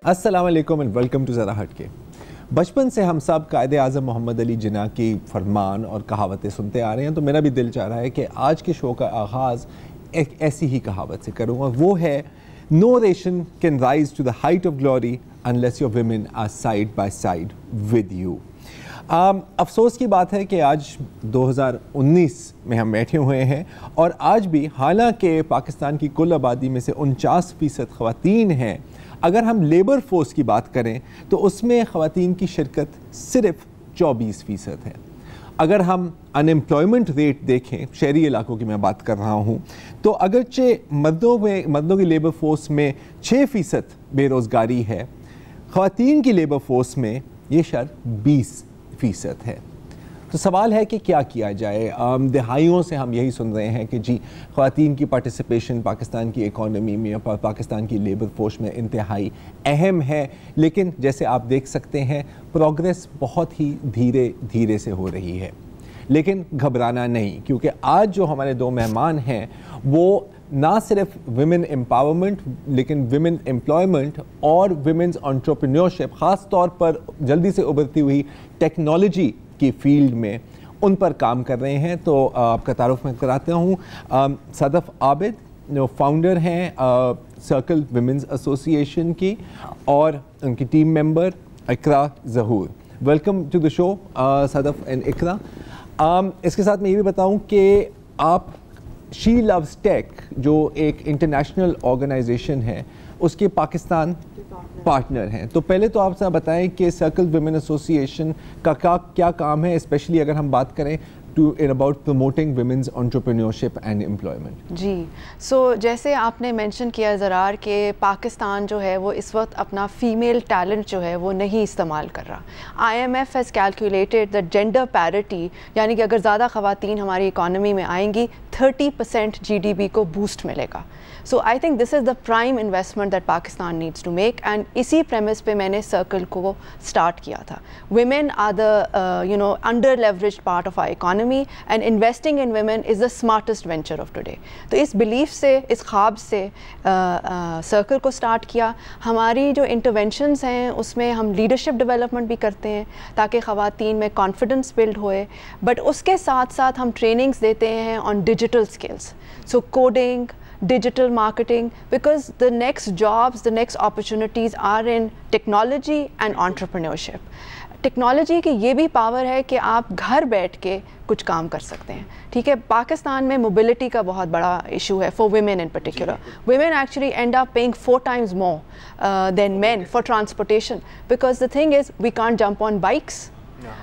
السلام علیکم and welcome to ذرا ہٹ کے. بچپن سے ہم سب قائد اعظم محمد علی جناح کی فرمان اور کہاوتیں سنتے آ رہے ہیں, تو میرا بھی دل چاہ رہا ہے کہ آج کے شو کا آغاز ایک ایسی ہی کہاوت سے کروں گا. وہ ہے no nation can rise to the height of glory unless your women are side by side with you. افسوس کی بات ہے کہ آج 2019 میں ہم بیٹھے ہوئے ہیں اور آج بھی حالانکہ پاکستان کی کل آبادی میں سے 49% خواتین ہیں, اگر ہم لیبر فورس کی بات کریں تو اس میں خواتین کی شرکت صرف 24% ہے. اگر ہم ان ایمپلائمنٹ ریٹ دیکھیں, شہری علاقوں کی میں بات کر رہا ہوں, تو اگرچہ مردوں کی لیبر فورس میں 6% بے روزگاری ہے, خواتین کی لیبر فورس میں یہ شرح 20% ہے. تو سوال ہے کہ کیا کیا جائے. دہائیوں سے ہم یہی سن رہے ہیں کہ جی خواتین کی پارٹیسپیشن پاکستان کی اکانومی میں, پاکستان کی لیبر فورس میں انتہائی اہم ہے, لیکن جیسے آپ دیکھ سکتے ہیں پروگریس بہت ہی دھیرے دھیرے سے ہو رہی ہے. لیکن گھبرانا نہیں, کیونکہ آج جو ہمارے دو مہمان ہیں وہ نہ صرف ویمن امپاورمنٹ لیکن ویمن امپلائمنٹ اور ویمنز انٹرپرینیورشپ, خاص طور پر جلدی سے ابھرتی ہوئی ٹیکنالوجی کی فیلڈ میں ان پر کام کر رہے ہیں. تو آپ کا تعارف میں کراتا ہوں. صدف عابد جو فاؤنڈر ہیں سرکل ویمنز ایسوسی ایشن کی, اور ان کی team member Iqra Zahoor. Welcome to the show Sadaf and Iqra. اس کے ساتھ میں یہ بھی بتاؤں کہ آپ شی لوز ٹیک جو ایک انٹرنیشنل آرگنائزیشن ہے اس کے پاکستان پارٹنر ہیں. تو پہلے تو آپ سے بتائیں کہ سرکل ویمن ایسوسی ایشن کا کیا کام ہے, اسپیشلی اگر ہم بات کریں about promoting women's entrepreneurship and employment. جی جیسے آپ نے مینشن کیا زرار کہ پاکستان جو ہے وہ اس وقت اپنا فیمیل ٹیلنٹ جو ہے وہ نہیں استعمال کر رہا. IMF has calculated that gender parity, یعنی کہ اگر زیادہ خواتین ہماری اکانومی میں آئیں گی 30% GDP کو بوسٹ ملے گا. So I think this is the prime investment that Pakistan needs to make, and اسی premise پہ میں نے circle کو start کیا تھا. Women are the under leveraged part of our economy, and investing in women is the smartest venture of today. تو اس belief سے, اس خواب سے circle کو start کیا. ہماری جو interventions ہیں اس میں ہم leadership development بھی کرتے ہیں تاکہ خواتین میں confidence build ہوئے, but اس کے ساتھ ساتھ ہم trainings دیتے ہیں on digital skills, so coding, digital marketing, because the next jobs, the next opportunities are in technology and entrepreneurship. Technology کی یہ بھی پاور ہے کہ آپ گھر بیٹھ کے کچھ کام کر سکتے ہیں. ٹھیک ہے, پاکستان میں موبلٹی کا بہت بڑا ایشو ہے for women in particular. Women actually and up paying 4 times more than men for transportation, because the thing is we can't jump on bikes.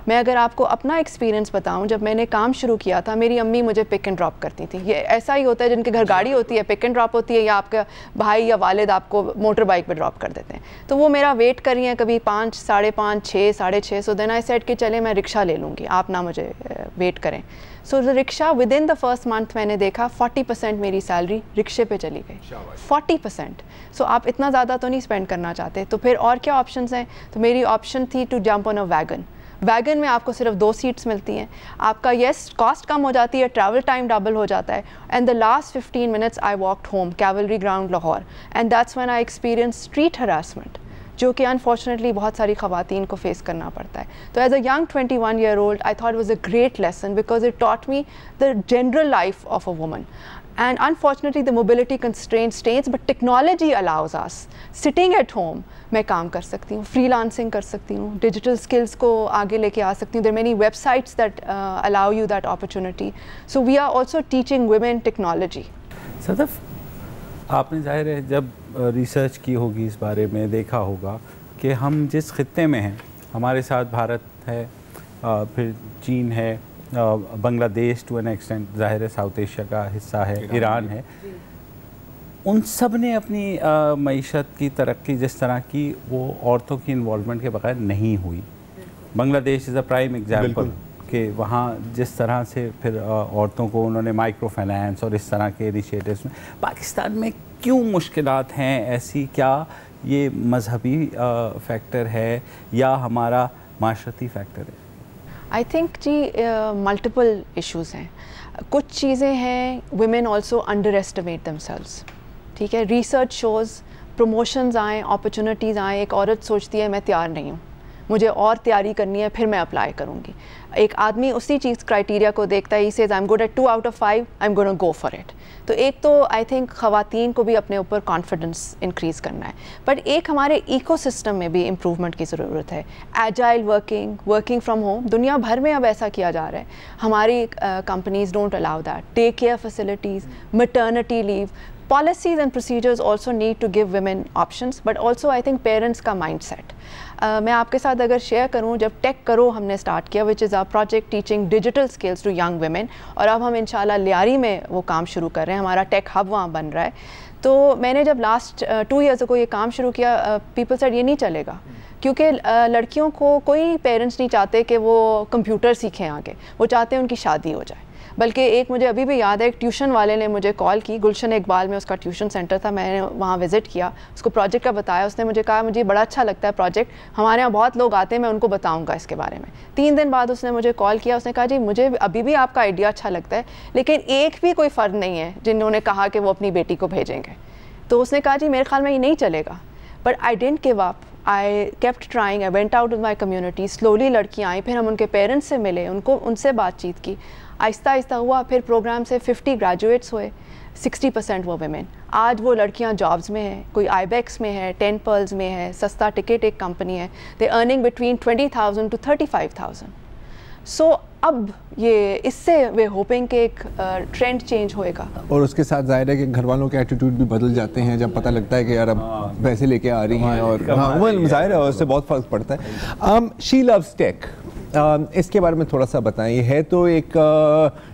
میں اگر آپ کو اپنا ایکسپیرینس بتاؤں, جب میں نے کام شروع کیا تھا میری امی مجھے پک اینڈ ڈراپ کرتی تھیں. یہ ایسا ہی ہوتا ہے جن کے گھر گاڑی ہوتی ہے پک اینڈ ڈراپ ہوتی ہے, یا آپ کا بھائی یا والد آپ کو موٹر بائک پہ ڈراپ کر دیتے ہیں. تو وہ میرا ویٹ کر رہی ہیں کبھی 5, 5:30, 6, 6:30. سو دین آئی سیڈ کہ چلے میں رکشہ لے لوں گی, آپ نہ مجھے ویٹ کریں. So rickshaw within the first month میں نے دیکھا 40% میری سیلری رکشے پہ چلی گئی. 40%. سو آپ اتنا زیادہ تو نہیں اسپینڈ کرنا چاہتے, تو پھر اور کیا آپشنس ہیں. تو میری آپشن تھی to jump on a wagon. Wagon میں آپ کو صرف 2 سیٹس ملتی ہیں, آپ کا کاسٹ کم ہو جاتی ہے, ٹریول ٹائم ڈبل ہو جاتا ہے. And the last 15 minutes I walked home cavalry ground Lahore, and that's when I experience street harassment, جو کہ انفارچونیٹلی بہت ساری خواتین کو فیس کرنا پڑتا ہے. تو as a young 21-year-old I thought was a great lesson, because it taught me the general life of a woman. And unfortunately the mobility constraint stays, but technology allows us sitting at home میں کام کر سکتی ہوں, free lancing کر سکتی ہوں, digital skills کو آگے لے کے آ سکتی ہوں. there are many websites that allow you that opportunity. So we are also teaching women technology. صدف, آپ نے ظاہر ہے جب ریسرچ کی ہوگی اس بارے میں دیکھا ہوگا کہ ہم جس خطے میں ہیں, ہمارے ساتھ بھارت ہے, پھر چین ہے, بنگلہ دیش ٹو این ایکسٹینٹ ظاہر ہے ساؤتھ ایشیا کا حصہ ہے, ایران ہے, ان سب نے اپنی معیشت کی ترقی جس طرح کی وہ عورتوں کی انوالومنٹ کے بغیر نہیں ہوئی. بنگلہ دیش از اے پرائم ایگزامپل کہ وہاں جس طرح سے پھر عورتوں کو انہوں نے مائکرو فائنانس اور اس طرح کے انیشیٹوز میں. پاکستان میں کیوں مشکلات ہیں ایسی؟ کیا یہ مذہبی فیکٹر ہے یا ہمارا معاشرتی فیکٹر ہے؟ آئی تھنک جی ملٹیپل ایشوز ہیں. کچھ چیزیں ہیں women also underestimate themselves. ٹھیک ہے, ریسرچ شوز پروموشنز آئیں, اپرچونیٹیز آئیں, ایک عورت سوچتی ہے میں تیار نہیں ہوں, مجھے اور تیاری کرنی ہے, پھر میں اپلائی کروں گی. ایک آدمی اسی چیز کرائٹیریا کو دیکھتا ہے, he says I am good at 2 out of 5, I am gonna go for it. تو ایک تو آئی تھنک خواتین کو بھی اپنے اوپر کانفیڈنس انکریز کرنا ہے, بٹ ایک ہمارے ایکو سسٹم میں بھی امپروومنٹ کی ضرورت ہے. ایجائل ورکنگ فرام ہوم دنیا بھر میں اب ایسا کیا جا رہا ہے. ہماری companies don't allow that. Take care facilities, maternity leave, policies and procedures also need to give women options, but also I think parents کا مائنڈ سیٹ. میں آپ کے ساتھ اگر شیئر کروں, جب ٹیک کرو ہم نے اسٹارٹ کیا, which is a project teaching digital skills to young women, اور اب ہم انشاءاللہ لیاری میں وہ کام شروع کر رہے ہیں, ہمارا ٹیک ہب وہاں بن رہا ہے. تو میں نے جب لاسٹ 2 years کو یہ کام شروع کیا, پیپل سیڈ یہ نہیں چلے گا, کیونکہ لڑکیوں کو کوئی پیرنٹس نہیں چاہتے کہ وہ کمپیوٹر سیکھیں آگے, وہ چاہتے ہیں ان کی شادی ہو جائے. بلکہ ایک مجھے ابھی بھی یاد ہے, ایک ٹیوشن والے نے مجھے کال کی, گلشن اقبال میں اس کا ٹیوشن سینٹر تھا, میں نے وہاں وزٹ کیا, اس کو پروجیکٹ کا بتایا, اس نے مجھے کہا مجھے بڑا اچھا لگتا ہے پروجیکٹ, ہمارے یہاں بہت لوگ آتے ہیں, میں ان کو بتاؤں گا اس کے بارے میں. 3 دن بعد اس نے مجھے کال کیا, اس نے کہا جی مجھے ابھی بھی آپ کا آئیڈیا اچھا لگتا ہے, لیکن ایک بھی کوئی فرد نہیں ہے جنہوں نے کہا کہ وہ اپنی بیٹی کو بھیجیں گے. تو اس نے کہا جی میرے خیال میں یہ نہیں چلے گا. But I didn't give up, I kept trying, I went out with my community, slowly لڑکیاں آئیں, پھر ہم ان کے پیرنٹس سے ملے, ان سے بات چیت کی, آہستہ آہستہ ہوا, پھر پروگرام سے 50 گریجویٹس ہوئے, 60% وہ ویمن. آج وہ لڑکیاں جابز میں ہیں, کوئی آئی بیکس میں ہے, 10 Pearls میں ہے, سستا ٹکٹ ایک کمپنی ہے, دے ارننگ بٹوین 20,000 to 35,000. سو اب یہ اس سے وے ہوپنگ کہ ایک ٹرینڈ چینج ہوئے گا. اور اس کے ساتھ ظاہر ہے کہ گھر والوں کے ایٹیٹیوڈ بھی بدل جاتے ہیں جب پتہ لگتا ہے کہ یار اب پیسے لے کے آ رہی ہیں, اور ظاہر ہے اس سے بہت فرق پڑتا ہے. شی لوز ٹیک, اس کے بارے میں تھوڑا سا بتائیں. یہ ہے تو ایک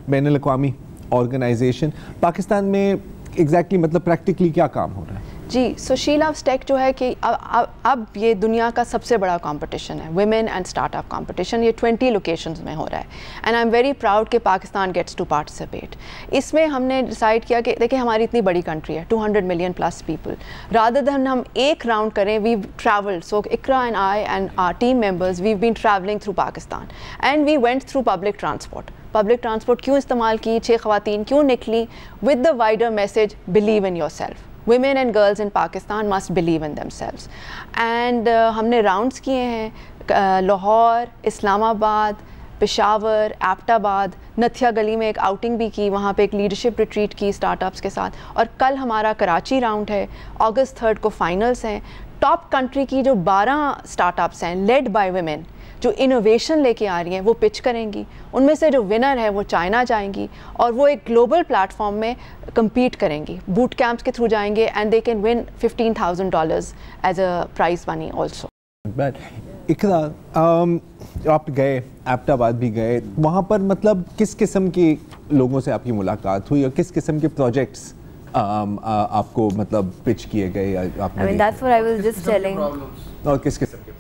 بین الاقوامی آرگنائزیشن, پاکستان میں ایگزیکٹلی مطلب پریکٹیکلی کیا کام ہو رہا ہے؟ جی, سو شی لوز ٹیک جو ہے کہ اب یہ دنیا کا سب سے بڑا کمپٹیشن ہے, women and start up competition. یہ 20 لوکیشنز میں ہو رہا ہے, and I am very proud کہ پاکستان گیٹس ٹو پارٹیسپیٹ. اس میں ہم نے ڈیسائڈ کیا کہ دیکھیں ہماری اتنی بڑی کنٹری ہے, 200 million plus people, rather than ہم ایک راؤنڈ کریں, we've travelled, so Iqra and I and our team members we've been travelling through Pakistan, and we went through public transport. Public transport کیوں استعمال کی, 6 خواتین کیوں نکلی, with the wider message believe in yourself. Women and girls in Pakistan must believe in themselves. And ہم نے rounds کیے ہیں, لاہور, اسلام آباد, پشاور, ایبٹ آباد, نتھیا گلی میں ایک آؤٹنگ بھی کی, وہاں پہ ایک لیڈرشپ ریٹریٹ کی اسٹارٹ اپس کے ساتھ, اور کل ہمارا کراچی راؤنڈ ہے, August 3rd کو فائنلس ہیں. ٹاپ کنٹری کی جو 12 اسٹارٹ اپس ہیں لیڈ بائی ویمن, جو انوویشن لے کے آ رہی ہیں, وہ پچ کریں گی. ان میں سے جو ونر ہے وہ چائنا جائیں گی, اور وہ ایک گلوبل پلیٹ فارم میں کمپیٹ کریں گی, بوٹ کیمپس کے تھرو جائیں گے, and they can win $15,000 as a prize money also. Iqra, آپ گئے, ایبٹ آباد بھی گئے, وہاں پر مطلب کس قسم کے لوگوں سے آپ کی ملاقات ہوئی, اور کس قسم کے پروجیکٹس آپ کو مطلب پچ کیے گئے؟ اور کس قسم کے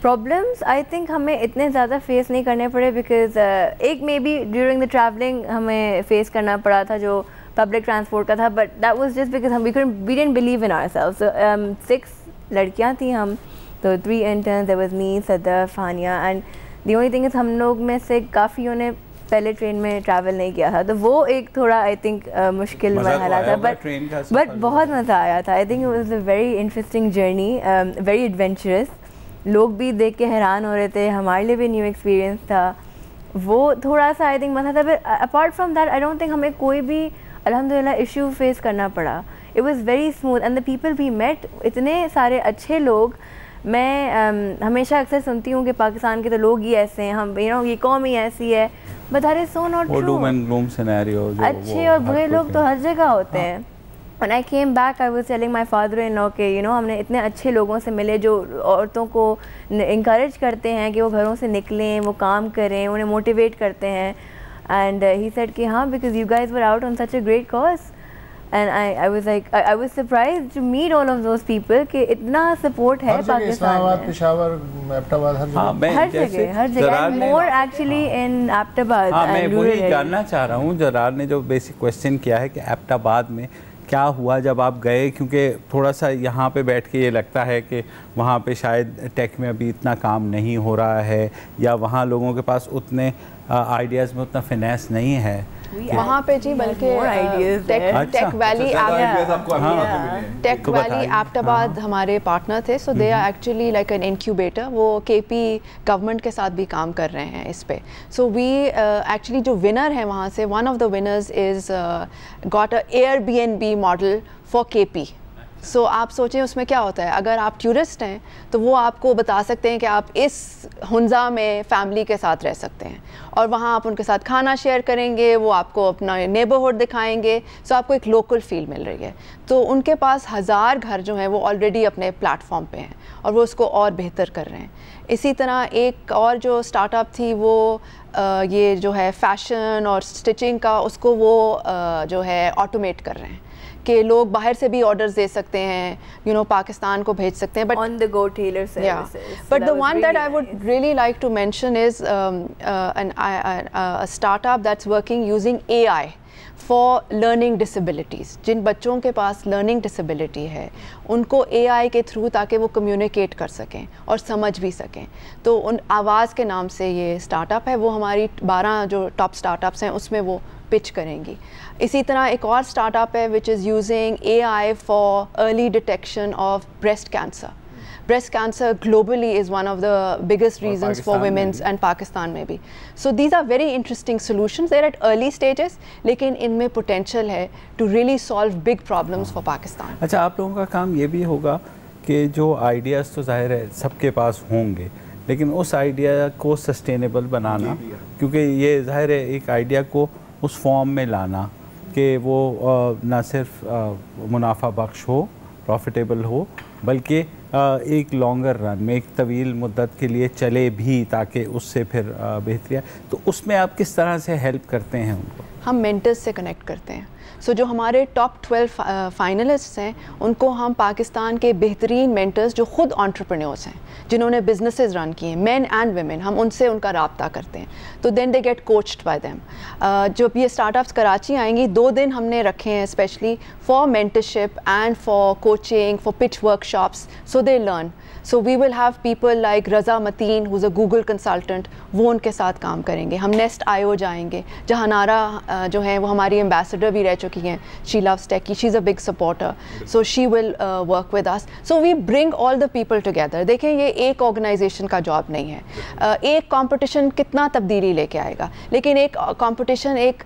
پرابلمس آئی تھنک ہمیں اتنے زیادہ فیس نہیں کرنے پڑے, بیکاز ایک maybe during the travelling ہمیں فیس کرنا پڑا تھا جو پبلک ٹرانسپورٹ کا تھا, but that was just because we didn't believe in ourselves. 6 لڑکیاں تھیں ہم, تو 3 interns, there was me, Sadaf, Hania, and the only thing is ہم لوگ میں سے کافیوں نے پہلے ٹرین میں ٹریول نہیں کیا تھا, تو وہ ایک تھوڑا آئی تھنک مشکل مرحلہ تھا, بٹ بہت مزہ آیا تھا. I think it was a very interesting journey, very adventurous. لوگ بھی دیکھ کے حیران ہو رہے تھے, ہمارے لیے بھی نیو ایکسپیرینس تھا. وہ تھوڑا سا آئی تھنک مسئلہ تھا. پھر apart from that I don't think ہمیں کوئی بھی الحمد للہ ایشو فیس کرنا پڑا. It was very smooth, and the people we met, اتنے سارے اچھے لوگ. میں ہمیشہ اکثر سنتی ہوں کہ پاکستان کے تو لوگ ہی ایسے ہیں, ہم یہ قوم ہی ایسی ہے, but that is so not true. اچھے اور برے لوگ تو ہر جگہ ہوتے ہیں. When I came back, I was telling my father-in-law کہ ہم نے اتنے اچھے لوگوں سے ملے جو عورتوں کو انکریج کرتے ہیں کہ وہ گھروں سے نکلیں, وہ کام کریں, انہیں موٹیویٹ کرتے ہیں. And he said کہ ہاں, because you guys were out on such a great cause. And I was like, I was surprised to meet all of those people کہ اتنا سپورٹ ہے پاکستان میں. پشاور, ایبٹ آباد, ہر جگہ, more actually in ایبٹ آباد. میں وہی جاننا چاہ رہا ہوں, جرار نے جو بیسک کویسچن کیا ہے کہ ایبٹ آباد میں کیا ہوا جب آپ گئے؟ کیونکہ تھوڑا سا یہاں پہ بیٹھ کے یہ لگتا ہے کہ وہاں پہ شاید ٹیک میں ابھی اتنا کام نہیں ہو رہا ہے، یا وہاں لوگوں کے پاس اتنے آئیڈیاز میں اتنا فائنینس نہیں ہے وہاں پہ جی، بلکہ ٹیک ویلی ایبٹ آباد ہمارے پارٹنر تھے، so they are actually like an incubator. وہ کے پی گورنمنٹ کے ساتھ بھی کام کر رہے ہیں اس پہ. سو وی ایکچولی جو ونر ہے وہاں سے، one of the winners is got a Airbnb model for K P. سو آپ سوچیں اس میں کیا ہوتا ہے، اگر آپ ٹورسٹ ہیں تو وہ آپ کو بتا سکتے ہیں کہ آپ اس ہنزا میں فیملی کے ساتھ رہ سکتے ہیں، اور وہاں آپ ان کے ساتھ کھانا شیئر کریں گے، وہ آپ کو اپنا نیبرہڈ دکھائیں گے. سو آپ کو ایک لوکل فیل مل رہی ہے. تو ان کے پاس 1000 گھر جو ہیں وہ آلریڈی اپنے پلیٹ فارم پہ ہیں، اور وہ اس کو اور بہتر کر رہے ہیں. اسی طرح ایک اور جو اسٹارٹ اپ تھی، وہ یہ جو ہے فیشن اور اسٹچنگ کا، اس کو وہ جو ہے آٹومیٹ کر رہے ہیں کہ لوگ باہر سے بھی آرڈرز دے سکتے ہیں، پاکستان کو بھیج سکتے ہیں. But on the go tailor services. But the one that I would really like to mention is a startup that's working using AI for learning disabilities. جن بچوں کے پاس لرننگ ڈسیبلٹی ہے ان کو اے آئی کے تھرو تاکہ وہ کمیونیکیٹ کر سکیں اور سمجھ بھی سکیں. تو ان آواز کے نام سے یہ اسٹارٹ اپ ہے، وہ ہماری 12 جو ٹاپ اسٹارٹ اپس ہیں اس میں وہ پچ کریں گی. اسی طرح ایک اور اسٹارٹ اپ ہے which is using A I for early detection of breast cancer. Breast cancer globally is one of the biggest reasons for women's and Pakistan میں بھی. So these are very interesting solutions. They're at early stages, لیکن ان میں potential ہے to really solve big problems for Pakistan. اچھا، آپ لوگوں کا کام یہ بھی ہوگا کہ جو آئیڈیاز تو ظاہر ہے سب کے پاس ہوں گے، لیکن اس آئیڈیا کو سسٹینیبل بنانا، کیونکہ یہ ظاہر ہے ایک آئیڈیا کو اس فارم میں لانا کہ وہ نہ صرف منافع بخش ہو، پروفیٹیبل ہو، بلکہ ایک لانگر رن میں، ایک طویل مدت کے لیے چلے بھی، تاکہ اس سے پھر بہتری آئے. تو اس میں آپ کس طرح سے ہیلپ کرتے ہیں ان کو؟ ہم مینٹرز سے کنیکٹ کرتے ہیں. سو جو ہمارے ٹاپ 12 فائنلسٹس ہیں ان کو ہم پاکستان کے بہترین مینٹرز جو خود انٹرپرینیورس ہیں، جنہوں نے بزنسز رن کیے ہیں، مین اینڈ ویمن، ہم ان سے ان کا رابطہ کرتے ہیں. تو دین دے گیٹ کوچڈ بائی دیم. جب یہ اسٹارٹ اپس کراچی آئیں گی، 2 دن ہم نے رکھے ہیں specially for mentorship and for coaching, for pitch workshops, so they learn. So we will have people like Raza Mateen, who's a Google consultant, وہ ان کے ساتھ کام کریں گے. ہم نیسٹ آئی جائیں گے جہاں نارا جو ہیں وہ ہماری ایمبیسڈر بھی رہ چکی ہیں. She loves Techie, she's a big supporter, so she will work with us. So we bring all the people together. دیکھیں یہ ایک آرگنائزیشن کا جاب نہیں ہے. ایک کمپٹیشن کتنا تبدیلی لے کے آئے گا، لیکن ایک کمپٹیشن ایک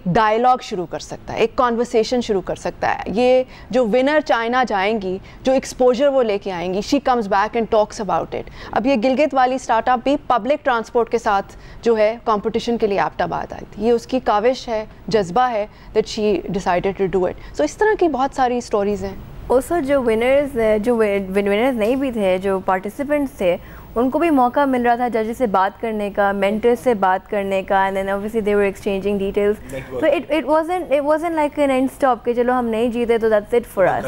ڈائلاگ شروع کر سکتا ہے، ایک کانورسیشن شروع کر سکتا ہے. یہ جو ونر چائنا جائیں گی، جو ایکسپوجر وہ لے کے آئیں گی، she comes back and talks about it. اب یہ گلگت والی اسٹارٹ اپ بھی پبلک ٹرانسپورٹ کے ساتھ جو ہے کمپٹیشن کے لیے ایبٹ آباد آئی تھی. یہ اس کی کاوش ہے، جذبہ ہے that she decided to do it. So اس طرح کی بہت ساری اسٹوریز ہیں. also جو ونرز نہیں بھی تھے، جو پارٹیسپینٹس تھے، ان کو بھی موقع مل رہا تھا ججز سے بات کرنے کا، مینٹرز سے بات کرنے کا، and then obviously they were exchanging details. So it wasn't like an end stop کہ چلو ہم نہیں جیتے تو that's it for us.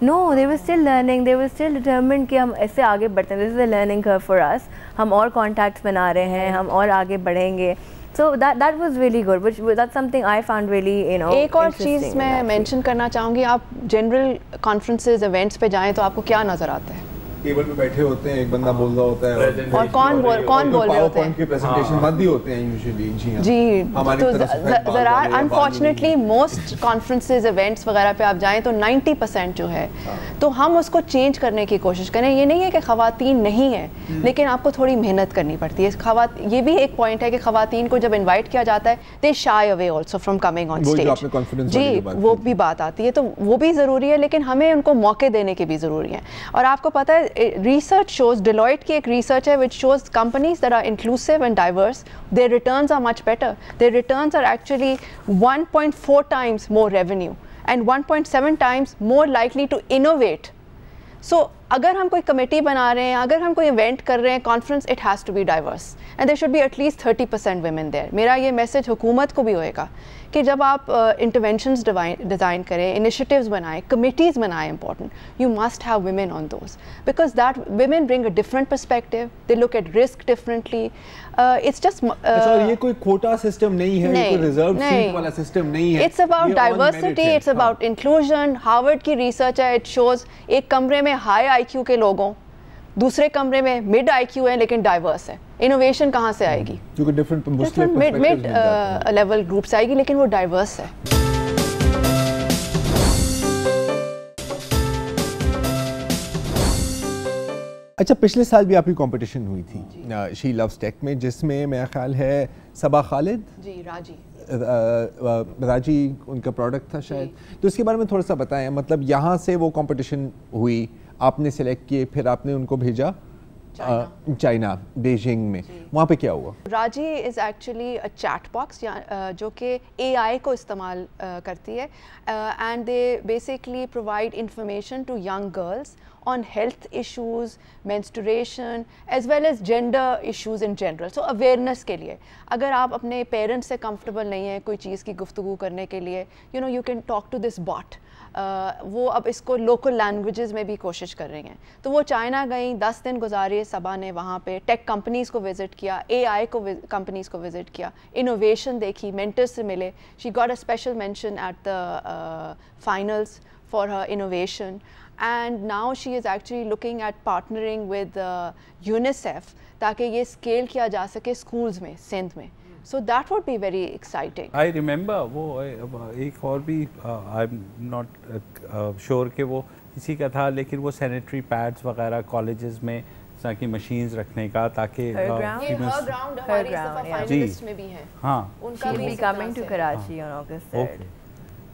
No, they were still learning, they were still determined کہ ہم ایسے آگے بڑھتے ہیں. This is a learning curve for us. ہم اور contacts بنا رہے ہیں، ہم اور آگے بڑھیں گے. So that was really good, which that's something I found really, ایک اور چیز میں مینشن کرنا چاہوں گی. آپ جنرل کانفرنسز ایونٹس پہ جائیں تو آپ کو کیا نظر آتا ہے؟ ٹیبل پہ بیٹھے ہوتے ہیں، ایک بندہ بول رہا ہوتا ہے اور کون بول رہے ہوتے ہیں، کی پریزنٹیشن بند ہی ہوتے ہیں یوزلی. جی تو ذرا انفارچونیٹلی موسٹ کانفرنسز ایونٹس وغیرہ پہ آپ جائیں تو 90% جو ہے، تو ہم اس کو چینج کرنے کی کوشش کریں. یہ نہیں ہے کہ خواتین نہیں ہیں، لیکن آپ کو تھوڑی محنت کرنی پڑتی ہے. یہ بھی ایک پوائنٹ ہے کہ خواتین کو جب انوائٹ کیا جاتا ہے they shy away also from coming on stage. جی وہ بھی بات آتی ہے، تو وہ بھی ضروری ہے، لیکن ہمیں ان کو موقع دینے کی بھی ضروری ہے. اور آپ کو پتہ ہے ریسرچ شوز، ڈیلائٹ کی ایک ریسرچ ہے which shows companies that are inclusive and diverse, their returns are much better. Their returns are actually 1.4 times more revenue and 1.7 times more likely to innovate. So اگر ہم کوئی committee بنا رہے ہیں, اگر ہم کوئی ایونٹ کر رہے ہیں, conference, it has to be diverse and there should be at least 30% women there. میرا یہ میسج حکومت کو بھی ہوئے گا کہ جب آپ انٹرونشنز ڈیزائن کریں, انیشیٹیوز بنائیں, کمیٹیز بنائیں important, you must have women on those because that women bring a different perspective, they look at risk differently. It's just یہ کوئی کوٹا سسٹم نہیں ہے, یہ کوئی ریزرو سیٹ والا سسٹم نہیں ہے. It's about diversity, it's about inclusion. Harvard کی ریسرچ ہے, اٹ شوز ایک کمرے میں ہائی آئی کیو کے لوگوں, دوسرے کمرے میں مڈ آئی کیو ہے لیکن ڈائیورس ہے. انوویشن کہاں سے آئے گی؟ کیونکہ ڈفرنٹ مڈ لیول گروپ سے آئے گی لیکن وہ ڈائیورس ہے. اچھا, پچھلے سال بھی آپ کی کمپٹیشن ہوئی تھی شی لوز ٹیک میں, جس میں میرا خیال ہے صبا خالد, جی راجی ان کا پروڈکٹ تھا شاید, تو اس کے بارے میں تھوڑا سا بتائیں. مطلب یہاں سے وہ کمپٹیشن ہوئی, آپ نے سلیکٹ کیے, پھر آپ نے ان کو بھیجا چائنا, بیجنگ میں, وہاں پہ کیا ہوا؟ Raji is actually a chat box جو کہ اے آئی کو استعمال کرتی ہے and they basically provide information to young girls on health issues, menstruation as well as gender issues in general. So awareness کے لیے اگر آپ اپنے پیرنٹس سے کمفرٹیبل نہیں ہیں کوئی چیز کی گفتگو کرنے کے لیے, you know you can talk to this bot. وہ اب اس کو لوکل لینگویجز میں بھی کوشش کر رہی ہیں. تو وہ چائنا گئیں, 10 دن گزارے صبا نے وہاں پہ, ٹیک کمپنیز کو وزٹ کیا, اے آئی کو کمپنیز کو وزٹ کیا, انوویشن دیکھی, مینٹرز سے ملے. She got a special mention at the finals for her innovation. And now she is actually looking at partnering with UNICEF تاکہ یہ اسکیل کیا جا سکے اسکولز میں سندھ میں. So that would be very exciting. I remember وہ ایک اور بھی I'm not sure کہ وہ اسی کا تھا, لیکن وہ سینیٹری پیڈز وغیرہ کالجز میں تاکہ مشینز رکھنے کا, تاکہ گراؤنڈ ہماری صفا فائنلسٹ میں بھی ہیں. ہاں, ان کا بھی coming to Karachi on August 3rd.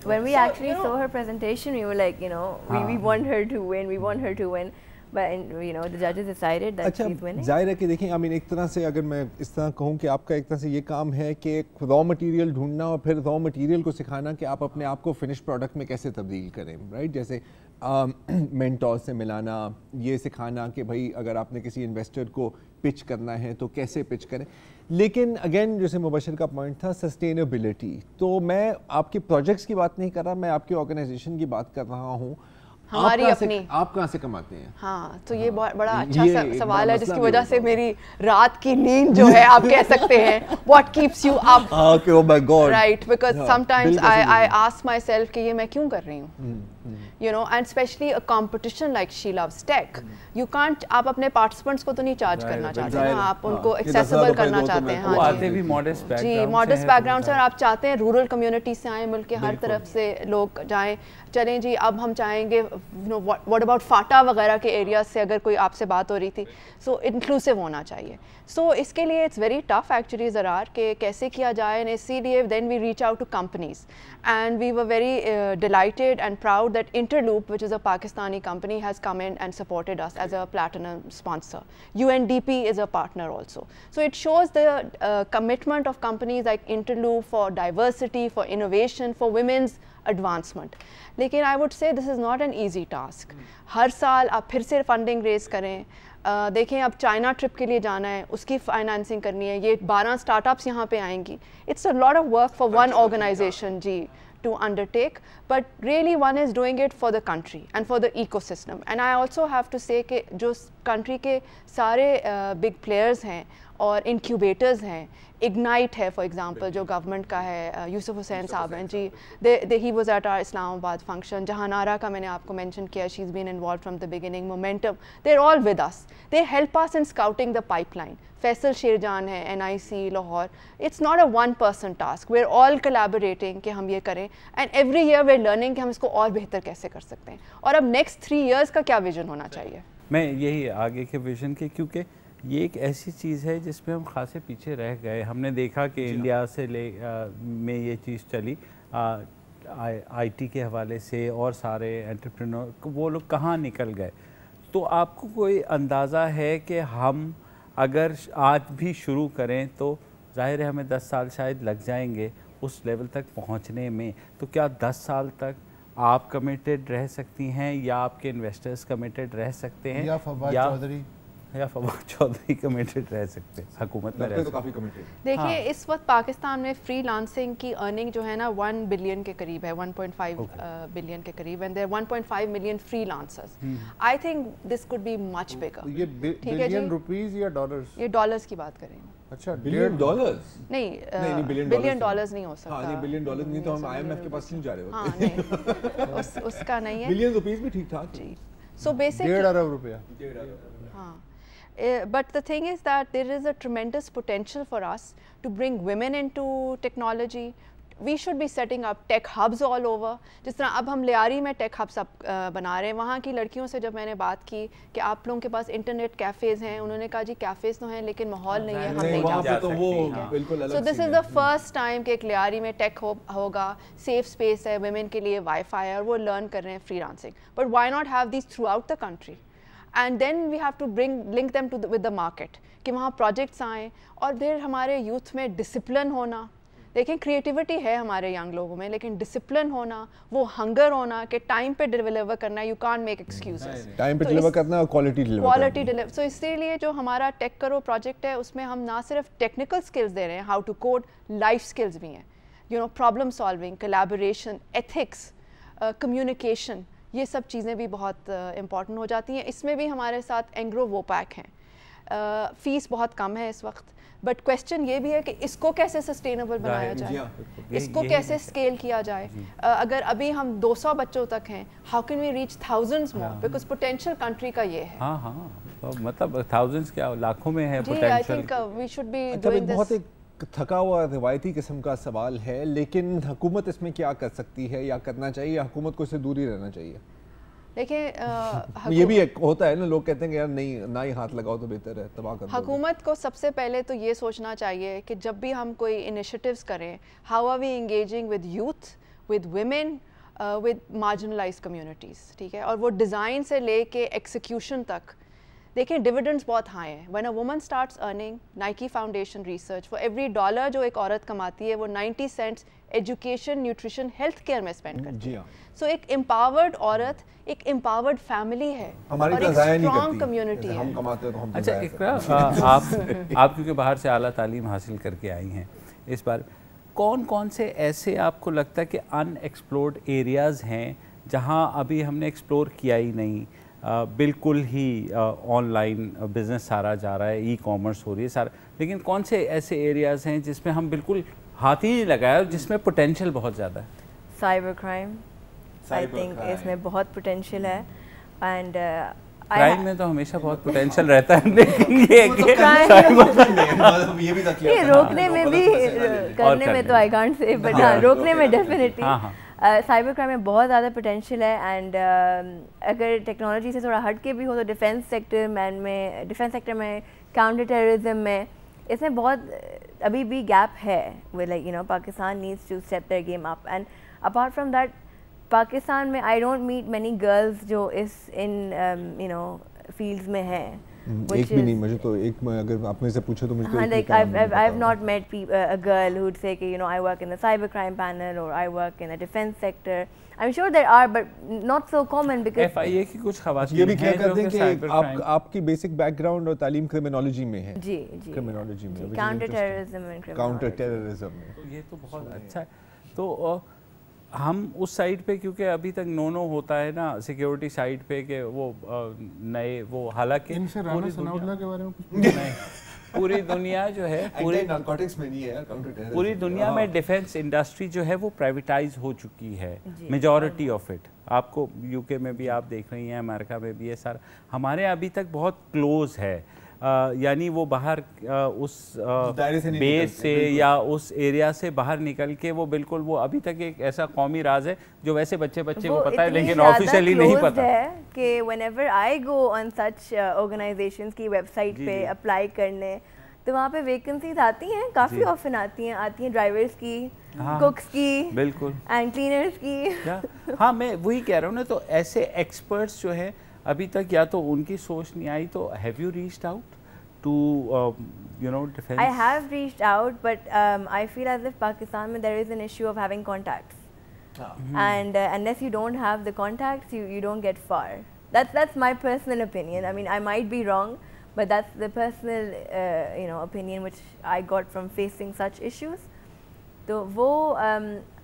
When we actually saw her presentation, we were like, you know, we want her to win, we want her to win. But, you know, the judges decided that she's winning. ظاہر ہے کہ دیکھیں, I mean, ایک طرح سے اگر میں اس طرح کہوں کہ آپ کا ایک طرح سے یہ کام ہے کہ را مٹیریل ڈھونڈنا اور پھر را مٹیریل کو سکھانا کہ آپ اپنے آپ کو فنش پروڈکٹ میں کیسے تبدیل کریں, رائٹ. جیسے مینٹور سے ملانا, یہ سکھانا کہ بھائی اگر آپ نے کسی انویسٹر کو پچ کرنا ہے تو کیسے پچ کریں. لیکن اگین جیسے مبشر کا پوائنٹ تھا سسٹینیبلٹی, تو میں آپ کے پروجیکٹس کی بات نہیں کر رہا, میں آپ کی آرگنائزیشن کی بات کر رہا ہوں. ہماری اپنی, آپ کہاں سے کماتے ہیں؟ ہاں, تو یہ بڑا اچھا سوال ہے جس کی وجہ سے میری رات کی نیند جو ہے آپ کہہ سکتے ہیں what keeps you up, oh my God, right, because sometimes I ask myself کہ یہ میں کیوں کر رہی ہوں, you know, and especially a competition like She Loves Tech, you can't, آپ اپنے پارٹیسپینٹس کو تو نہیں چارج کرنا چاہتے نا, آپ ان کو ایکسیسیبل کرنا چاہتے ہیں. وہ آتے بھی ماڈسٹ بیک گراؤنڈ, جی ماڈسٹ بیک گراؤنڈ سے, اور آپ چاہتے ہیں رورل کمیونٹی سے آئیں, ملک کے ہر طرف سے لوگ جائیں. چلیں جی, اب ہم چاہیں گے واٹ اباؤٹ فاٹا وغیرہ کے ایریاز سے اگر کوئی آپ سے بات ہو رہی تھی, سو انکلوسیو ہونا چاہیے. سو اس کے لیے اٹس ویری ٹف ایکچولی زرار کہ کیسے کیا جائے, and اسی لیے then we reach out to companies and we were very delighted and proud that Interloop, which is a Pakistani company, has come in and supported us as a platinum sponsor. UNDP is a partner also. So it shows the commitment of companies like Interloop for diversity, for innovation, for women's advancement. لیکن I would say this is not an easy task. ہر سال آپ پھر سے funding raise کریں. دیکھیں اب China trip کے لیے جانا ہے, اس کی فائنانسنگ کرنی ہے, یہ 12 اسٹارٹ اپس یہاں پہ آئیں گی. It's a lot of work for one organization جی to undertake, but really one is doing it for the country and for the ecosystem. And I also have to say کہ جو country کے سارے big players ہیں اور incubators ہیں, Ignite ہے for example جو government کا ہے, یوسف حسین صاحب ہیں جی, he was at our Islam Abad function. جہانارا کا میں نے آپ کو mention کیا, she's been involved from the beginning. Momentum, they're all with us. They help us in scouting the pipeline. Faisal شیرجان ہے, NIC Lahore. It's not a one person task. We're all collaborating کہ ہم یہ کریں, and every year we're learning کہ ہم اس کو اور بہتر کیسے کر سکتے ہیں, اور اب next 3 years کا کیا ویژن ہونا چاہیے. میں یہی آگے کے ویژن کے, کیونکہ یہ ایک ایسی چیز ہے جس میں ہم خاصے پیچھے رہ گئے. ہم نے دیکھا کہ انڈیا سے میں یہ چیز چلی IT کے حوالے سے, اور سارے انٹرپرینور وہ لوگ کہاں نکل گئے. تو آپ کو کوئی اندازہ ہے کہ ہم اگر آج بھی شروع کریں تو ظاہر ہے ہمیں 10 سال شاید لگ جائیں گے اس لیول تک پہنچنے میں, تو کیا 10 سال تک آپ کمیٹڈ رہ سکتی ہیں یا آپ کے انویسٹرز کمیٹڈ رہ سکتے ہیں یا فواد چودھری کمیٹڈ رہ سکتے ہیں حکومت میں رہ سکتے ہیں. دیکھیے اس وقت پاکستان میں فری لانسنگ کی ارننگ جو ہے نا 1 بلین کے قریب ہے, 1.5 بلین کے قریب, and there 1.5 million freelancers. I think this could be much bigger. یہ بلین روپیز یا ڈالرز؟ یہ ڈالرز کی بات کریں. اچھا بلین ڈالرز نہیں, بلین ڈالرز نہیں ہو سکتا. ہاں نہیں بلین ڈالرز نہیں تو ہم آئی ایم ایف کے پاس کیوں جا رہے ہوتے؟ ہاں نہیں اس کا نہیں ہے. بلین روپیز بھی ٹھیک ٹھاک. جی سو بیسکلی 1.5 ارب روپیہ. ہاں. But the thing is that there is a tremendous potential for us to bring women into technology. We should be setting up tech hubs all over. جس طرح اب ہم لیاری میں ٹیک ہبس بنا رہے ہیں, وہاں کی لڑکیوں سے جب میں نے بات کی کہ آپ لوگوں کے پاس انٹرنیٹ کیفیز ہیں, انہوں نے کہا جی کیفیز تو ہیں لیکن ماحول نہیں ہے, ہم نہیں جا سکتے. سو دس از دا فرسٹ ٹائم کہ ایک لیاری میں ٹیک ہوگا, سیف اسپیس ہے ویمن کے لیے, وائی فائی, اور وہ لرن کر رہے ہیں freelancing. But why not have these throughout the country, and then we have to link them with the market کہ وہاں پروجیکٹس آئیں. اور پھر ہمارے یوتھ میں ڈسپلن ہونا, دیکھیں کریٹیوٹی ہے ہمارے ینگ لوگوں میں, لیکن ڈسپلن ہونا, وہ ہنگر ہونا کہ ٹائم پہ ڈیلیور کرنا ہے. You can't make excuses, time پہ ڈیلیور کرنا اور کوالٹی ڈیلیور. سو اسی لیے جو ہمارا ٹیک کرو پروجیکٹ ہے اس میں ہم نہ صرف ٹیکنیکل اسکلز دے رہے ہیں, how to code, life skills بھی ہیں, problem solving, collaboration, ethics, communication, یہ سب چیزیں بھی بہت امپورٹنٹ ہو جاتی ہیں. اس میں بھی ہمارے ساتھ اینگرو ووپیک ہیں. فیس بہت کم ہے اس وقت, بٹ کویسچن یہ بھی ہے کہ اس کو کیسے سسٹینیبل بنایا جائے, اس کو کیسے اسکیل کیا جائے. اگر ابھی ہم 200 بچوں تک ہیں, how can we reach thousands more, because potential country کا یہ ہے. ہاں ہاں مطلب تھاؤزنڈز کیا لاکھوں میں ہے potential. I think we should be doing this. تھکا ہوا روایتی قسم کا سوال ہے, لیکن حکومت اس میں کیا کر سکتی ہے یا کرنا چاہیے, حکومت کو اس سے دور ہی رہنا چاہیے؟ دیکھیں یہ بھی ایک ہوتا ہے نا, لوگ کہتے ہیں کہ یار نہیں نہ ہی ہاتھ لگاؤ تو بہتر ہے, تباہ کر دو. حکومت کو سب سے پہلے تو یہ سوچنا چاہیے کہ جب بھی ہم کوئی انیشیٹیوز کریں, how are we engaging with youth, with women, with marginalise communities, ٹھیک ہے. اور وہ ڈیزائن سے لے کے ایکسیکیوشن تک. دیکھیں ڈیویڈنڈس بہت ہائی ہیں. When a woman starts earning, Nike foundation research, for every dollar جو ایک عورت کماتی ہے وہ 90 cents education, nutrition, health care میں اسپینڈ کرتی ہے. سو ایک امپاورڈ عورت ایک امپاورڈ فیملی ہے اور ایک اسٹرانگ کمیونٹی ہے. ہم کماتے ہیں تو ہم. اچھا اقرا, آپ کیونکہ باہر سے اعلیٰ تعلیم حاصل کر کے آئی ہیں, اس بار کون کون سے ایسے آپ کو لگتا ہے کہ ان ایکسپلورڈ ایریاز ہیں جہاں ابھی ہم نے ایکسپلور کیا ہی نہیں, بالکل ہی آن لائن بزنس سارا جا رہا ہے, ای کامرس ہو رہی ہے سارا, لیکن کون سے ایسے ایریاز ہیں جس میں ہم بالکل ہاتھ ہی نہیں لگایا اور جس میں پوٹینشیل بہت زیادہ ہے؟ سائبر کرائم, آئی تھنک اس میں بہت پوٹینشیل ہے. اینڈ کرائم میں تو ہمیشہ بہت پوٹینشیل رہتا ہے, لیکن یہ روکنے میں بھی, کرنے میں تو آئی کانٹ سے, بٹ ہاں روکنے میں ڈیفینیٹلی سائبر کرائم میں بہت زیادہ پوٹینشیل ہے. اینڈ اگر ٹیکنالوجی سے تھوڑا ہٹ کے بھی ہو تو ڈیفینس سیکٹر میں, کاؤنٹر ٹیررزم میں, اس میں بہت ابھی بھی گیپ ہے. Like Pakistan needs to step their game up. And apart from that Pakistan میں I don't meet many girls جو ان فیلڈز میں ہیں. ایک بھی نہیں, مجھے تو ایک, اگر آپ میں سے پوچھے تو مجھے like I've not met a girl who would say کہ I work in the cyber crime panel or I work in the defense sector. I'm sure there are, but not so common because FIA کی کچھ خواتین یہ بھی کیا کرتے ہیں کہ آپ کی بیسک بیک گراؤنڈ اور تعلیم کرمنالوجی میں ہے. جی کرمنالوجی میں, کاؤنٹر ٹیررزم میں. یہ تو بہت اچھا ہے. تو ہم اس سائڈ پہ, کیونکہ ابھی تک نو ہوتا ہے نا سیکیورٹی سائڈ پہ کہ وہ نئے وہ, حالانکہ پوری دنیا جو ہے, پوری دنیا میں ڈیفینس انڈسٹری جو ہے وہ پرائیویٹائز ہو چکی ہے, میجورٹی آف اٹ. آپ کو یو کے میں بھی آپ دیکھ رہی ہیں, امریکہ میں بھی ہے سارا. ہمارے ابھی تک بہت کلوز ہے, یعنی وہ باہر اس بیس سے یا اس ایریا سے باہر نکل کے وہ بالکل, وہ ابھی تک ایک ایسا قومی راز ہے جو ویسے بچے کو پتہ ہے لیکن آفیشلی نہیں پتہ ہے کہ whenever I go on such organizations کی ویب سائٹ پہ اپلائی کرنے تو وہاں پہ ویکنسیز آتی ہیں, کافی آفن آتی ہیں ڈرائیورز کی, کوکس کی, بالکل, اینڈ کلینرز کی. ہاں میں وہی کہہ رہا ہوں نا, تو ایسے ایکسپرٹس جو ہیں ابھی تک یا تو ان کی سوچ نہیں آئی. تو have you reached out to defense? I have reached out, but I feel as if Pakistan mein there is an issue of having contacts. and unless you don't have the contacts, you don't get far. That's my personal opinion. I mean, I might be wrong, but that's the personal opinion which I got from facing such issues. So wo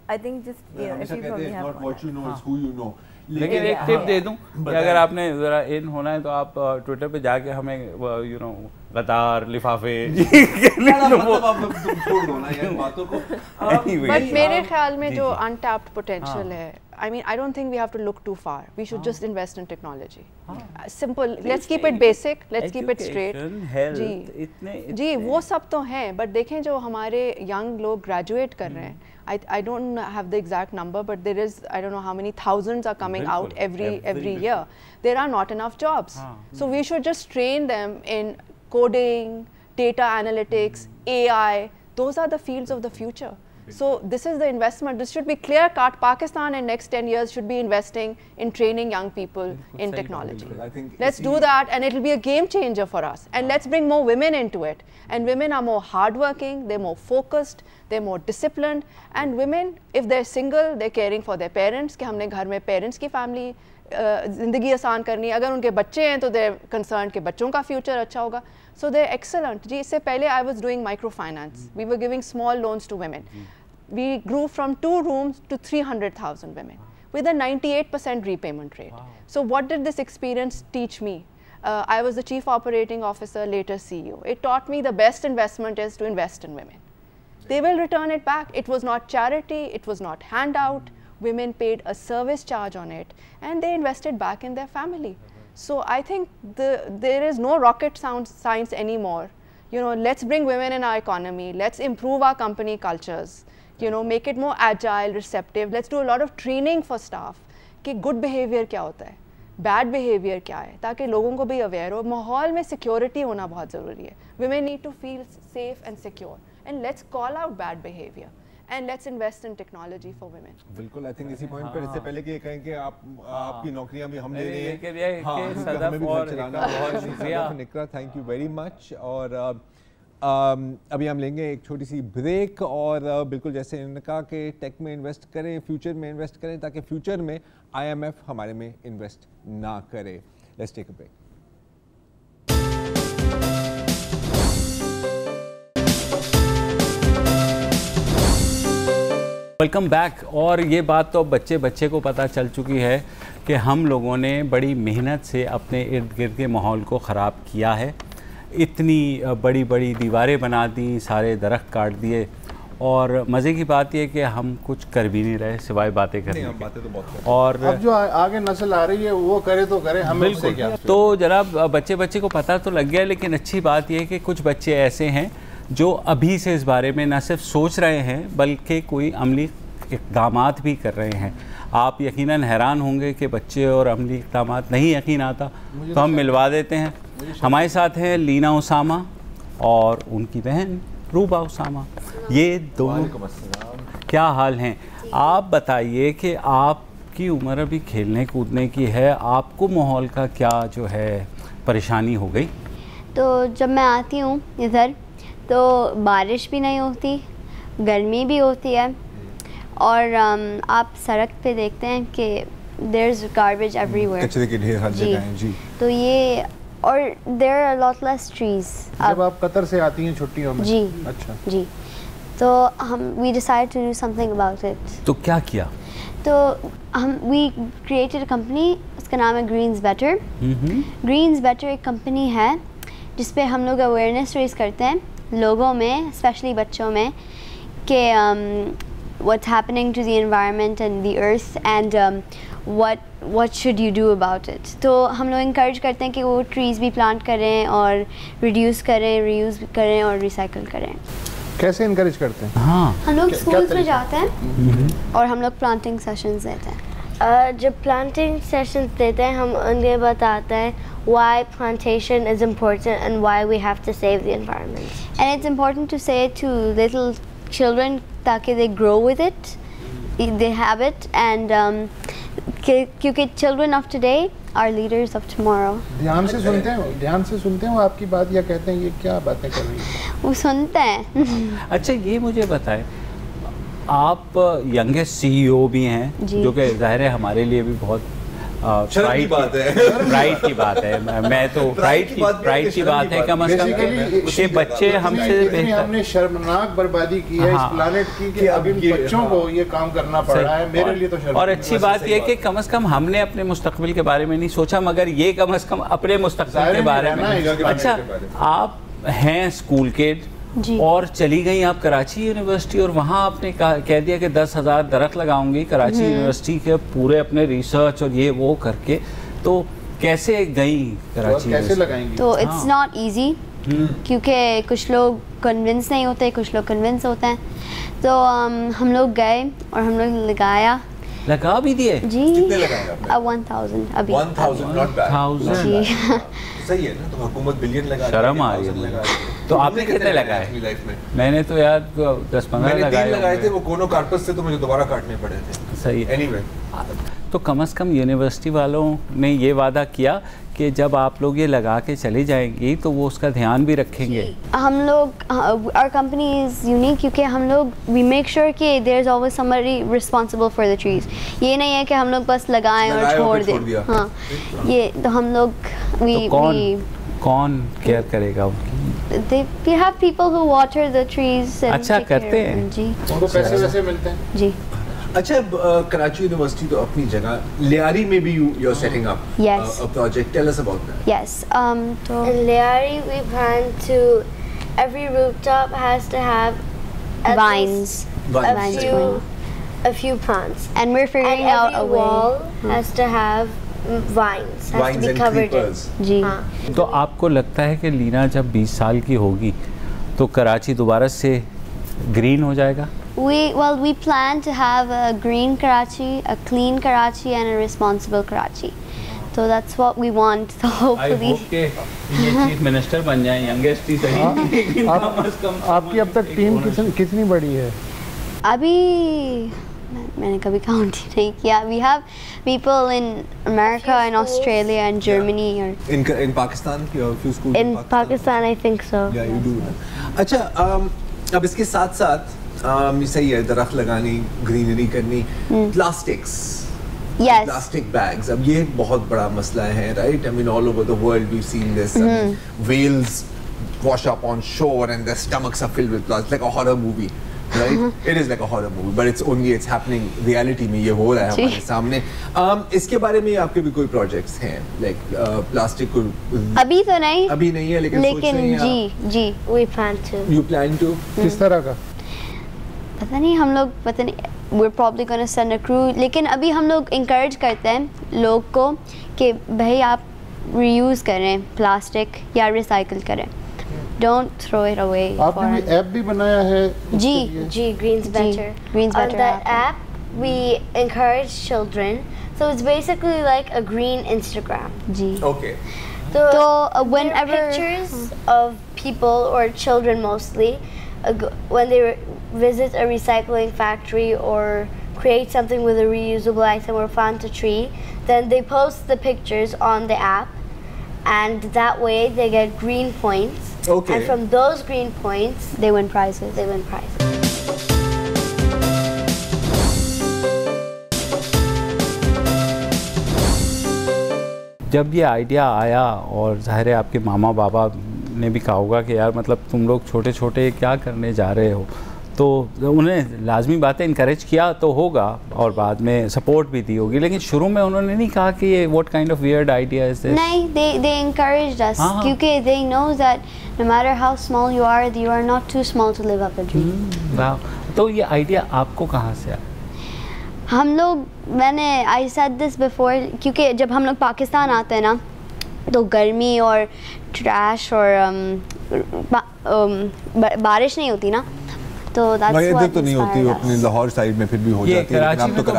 I think just if you probably have not what you know, it's who you know. لیکن ایک ٹپ دے دوں کہ اگر آپ نے ذرا ان ہونا ہے تو آپ ٹویٹر پہ جا کے ہمیں قطار لفافے بٹ میرے خیال میں جو انٹیپڈ پوٹینشیل ہے, I mean, I don't think we have to look too far. We should just invest in technology. Simple. Let's keep it basic. Let's keep it straight. جی وہ سب تو ہیں, بٹ دیکھیں جو ہمارے young لوگ graduate کر رہے ہیں, I don't have the exact number, but there is, I don't know how many thousands are coming out every year. There are not enough jobs. So we should just train them in coding, data analytics, AI. Those are the fields of the future. So this is the investment. This should be clear cut. Pakistan in next 10 years should be investing in training young people in technology. Let's do that, and it will be a game changer for us. And let's bring more women into it. And women are more hardworking, they're more focused, they're more disciplined. And women, if they're single, they're caring for their parents, کہ ہم نے گھر میں parents کی family زندگی آسان کرنی ہے. اگر ان کے بچے ہیں تو they're concerned کہ بچوں کا future اچھا ہوگا. So they're excellent. جی اس سے پہلے I was doing microfinance. We were giving small loans to women. We grew from 2 rooms to 300,000 women with a 98% repayment rate. So what did this experience teach me? I was the chief operating officer, later CEO. It taught me the best investment is to invest in women. They will return it back. It was not charity, it was not handout. Women paid a service charge on it, and they invested back in their family. So I think there is no rocket science anymore. Let's bring women in our economy. Let's improve our company cultures. Make it more agile, receptive. Let's do a lot of training for staff کہ good behavior کیا ہوتا ہے, bad behavior کیا ہے, تاکہ لوگوں کو بھی aware ہو. ماحول میں security ہونا بہت ضروری ہے. Women need to feel safe and secure. And let's call out bad behavior. And let's invest in technology for women. بالکل. I think اسی پوائنٹ پر اس سے پہلے کہ یہ کہیں کہ آپ کی نوکریاں بھی ہم لے رہے ہیں. صدف اور نکرا, تھینک یو ویری مچ. اور ابھی ہم لیں گے ایک چھوٹی سی بریک, اور بالکل جیسے انہوں نے کہا کہ ٹیک میں انویسٹ کریں, فیوچر میں انویسٹ کریں, تاکہ فیوچر میں IMF ہمارے میں انویسٹ نہ کرے. Let's take a break. Welcome back. اور یہ بات تو بچے کو پتہ چل چکی ہے کہ ہم لوگوں نے بڑی محنت سے اپنے ارد گرد کے ماحول کو خراب کیا ہے. اتنی بڑی بڑی دیواریں بنا دیں, سارے درخت کاٹ دیے, اور مزے کی بات یہ کہ ہم کچھ کر بھی نہیں رہے سوائے باتیں کرنے کی. اور اب جو آگے نسل آ رہی ہے وہ کرے تو کرے, ہمیں اس سے کیا. تو جناب بچے کو پتہ تو لگ گیا, لیکن اچھی بات یہ ہے کہ کچھ بچے ایسے ہیں جو ابھی سے اس بارے میں نہ صرف سوچ رہے ہیں بلکہ کوئی عملی اقدامات بھی کر رہے ہیں. آپ یقیناً حیران ہوں گے کہ بچے اور عملی اقدامات نہیں یقین آتا, تو ہم ملوا دیتے ہیں. ہمارے ساتھ ہیں لینا اسامہ اور ان کی بہن روبا اسامہ. یہ دونوں کیا حال ہیں؟ آپ بتائیے کہ آپ کی عمر ابھی کھیلنے کودنے کی ہے, آپ کو ماحول کا کیا جو ہے پریشانی ہو گئی؟ تو جب میں آتی ہوں ادھر تو بارش بھی نہیں ہوتی, گرمی بھی ہوتی ہے, اور آپ سڑک پہ دیکھتے ہیں کہ دیر از گاربیج ایوری ویئر, کچرے کے ڈھیر ہر جگہ ہیں. جی تو یہ, اور there are lot less trees. جب آپ قطر سے آتی ہیں چھٹیوں میں؟ جی اچھا جی. تو ہم we decide to do something about it. تو کیا کیا؟ تو ہم وی کریٹڈ اے کمپنی, اس کا نام ہے گرینز بیٹر. گرینز بیٹر ایک کمپنی ہے جس پہ ہم لوگ اویئرنیس ریز کرتے ہیں لوگوں میں, اسپیشلی بچوں میں, کہ what's happening to the environment and the earth and what should you do about it. تو ہم لوگ انکریج کرتے ہیں کہ وہ ٹریز بھی پلانٹ کریں اور ریڈیوس کریں, ریوز کریں اور ریسائیکل کریں. کیسے انکریج کرتے ہیں؟ ہاں, ہم لوگ اسکولس میں جاتے ہیں اور ہم لوگ پلانٹنگ سیشنز دیتے ہیں. جب پلانٹنگ سیشنز دیتے ہیں ہم انہیں بتاتے ہیں why plantation is important and why we have to save the environment. And it's important to say to little children تاکہ they grow with it, they have it, and کیونکہ children of today are leaders of tomorrow. دھیان سے سنتے ہیں آپ کی بات, یا کہتے ہیں یہ کیا باتیں کر رہی ہیں؟ وہ سنتے ہیں. اچھا یہ مجھے بتائیں, آپ ینگسٹ CEO بھی ہیں, جو کہ ظاہر ہے ہمارے لیے بھی بہت پرائڈ کی بات ہے. میں تو پرائڈ کی بات ہے کم از کم کہ بچے ہم سے بہتر. ہم نے شرمناک بربادی کی ہے اس پلانٹ کی کہ اب ان بچوں کو یہ کام کرنا پڑ رہا ہے. میرے لیے تو شرم. اور اچھی بات یہ کہ کم از کم ہم نے اپنے مستقبل کے بارے میں نہیں سوچا, مگر یہ کم از کم اپنے مستقبل کے بارے میں. اچھا, آپ ہیں اسکول کے اور چلی گئی آپ کراچی یونیورسٹی, اور وہاں آپ نے کہہ دیا کہ 10,000 درخت لگاؤں گی کراچی یونیورسٹی کے پورے اپنے ریسرچ اور یہ وہ کر کے. تو کیسے گئی کراچی, کیسے لگائیں گی؟ تو اٹس ناٹ ایزی, کیونکہ کچھ لوگ کنونس نہیں ہوتے, کچھ لوگ کنونس ہوتے ہیں. تو ہم لوگ گئے اور ہم لوگ لگا بھی دیے. جی, کتنے لگائے آپ نے؟ 1000 ابھی. 1000 not bad. جی صحیح ہے نا, تو حکومت بلین لگا. شرم آ رہی ہے. تو آپ نے کتنے لگائے؟ میں نے تو یار 10-15 لگائے تھے, وہ کونو کارپس سے تو مجھے دوبارہ کاٹنے پڑے تھے. صحیح ہے. اینی وے, تو کم از کم یونیورسٹی والوں نے یہ وعدہ کیا کہ جب آپ لوگ یہ لگا کے چلی جائیں گی تو وہ اس کا دھیان بھی رکھیں گے. ہم لوگ, our company is unique کیونکہ ہم لوگ we make sure کہ there is always somebody responsible for the trees. یہ نہیں ہے کہ ہم لوگ بس لگائیں اور چھوڑ دیں. ہاں, یہ تو ہم لوگ کون کیئر کرے گا ان کی؟ we have people who water the trees. اچھا کرتے ہیں جی, ان کو پیسے ویسے ملتے ہیں. جی. اچھا, کراچی یونیورسٹی تو اپنی جگہ, لیاری میں بھی you are setting up a project. Tell us about that. Yes. So in Liari we plan to, every rooftop has to have at vines. a few plants, And we're figuring out a every way. wall has to have vines, has to be and covered in. creepers. جی. تو آپ کو لگتا ہے کہ لینا جب 20 سال کی ہوگی تو کراچی دوبارہ سے گرین ہو جائے گا؟ We plan to have a green Karachi, a clean Karachi and a responsible Karachi. So that's what we want. So hopefully. I hope کہ یہ چیف منسٹر بن جائیں, ینگسٹ ہی صحیح. آپ کی اب تک ٹیم کتنی بڑی ہے؟ ابھی میں نے کبھی کاؤنٹ ہی نہیں کیا. We have people in America and Australia and Germany. In Pakistan, you have a few schools In Pakistan, I think so. Yeah, you do. اچھا, اب اس کے ساتھ ساتھ صحیح ہے درخت لگانی, گرینری کرنی, پلاسٹکس, پلاسٹک بیگز, اب یہ بہت بڑا مسئلہ ہے, right? I mean all over the world we've seen this. Whales wash up on shore and their stomachs are filled with plastic, like a horror movie, right? It is like a horror movie, but it's happening reality میں, یہ ہو رہا ہے ہمارے سامنے. اس کے بارے میں آپ کے بھی کوئی پروجیکٹس ہیں, لائک پلاسٹک کو؟ ابھی تو نہیں, ابھی نہیں ہے, لیکن جی We plan to. You plan to? کس طرح کا؟ پتہ نہیں, ہم لوگ پتہ نہیں, we're probably going to send a crew. لیکن ابھی ہم لوگ انکریج کرتے ہیں لوگ کو کہ بھائی آپ ریوز کریں پلاسٹک یا ریسائکل کریں, ڈونٹ تھرو اٹ اوے. آپ نے بھی ایپ بھی بنایا ہے؟ جی, Greens Better. On that app we encourage children, so it's basically like a green Instagram. G. Okay. So whenever pictures of people or children mostly when they visit a recycling factory or create something with a reusable item or plant a tree, then they post the pictures on the app, and that way they get green points. Okay. And from those green points they win prizes. جب یہ idea آیا, اور ظاہر ہے آپ کے ماما بابا نے بھی کہا ہوگا کہ یار مطلب تم لوگ چھوٹے چھوٹے کیا کرنے جا رہے ہو, تو انہیں لازمی باتیں انکریج کیا تو ہوگا اور بعد میں سپورٹ بھی دی ہوگی, لیکن شروع میں انہوں نے نہیں کہا کہ یہ what kind of weird idea is this? نہیں, they encouraged us کیونکہ they know that no matter how small you are not too small to live up a dream. تو یہ آئیڈیا آپ کو کہاں سے آیا؟ ہم لوگ, میں نے I said this before, کیونکہ جب ہم لوگ پاکستان آتے ہیں نا تو گرمی اور ٹریش اور بارش نہیں ہوتی نا, تو ادھر تو نہیں ہوتی, اپنے لاہور سائڈ میں پھر بھی ہو جاتی ہے. کراچی میں تو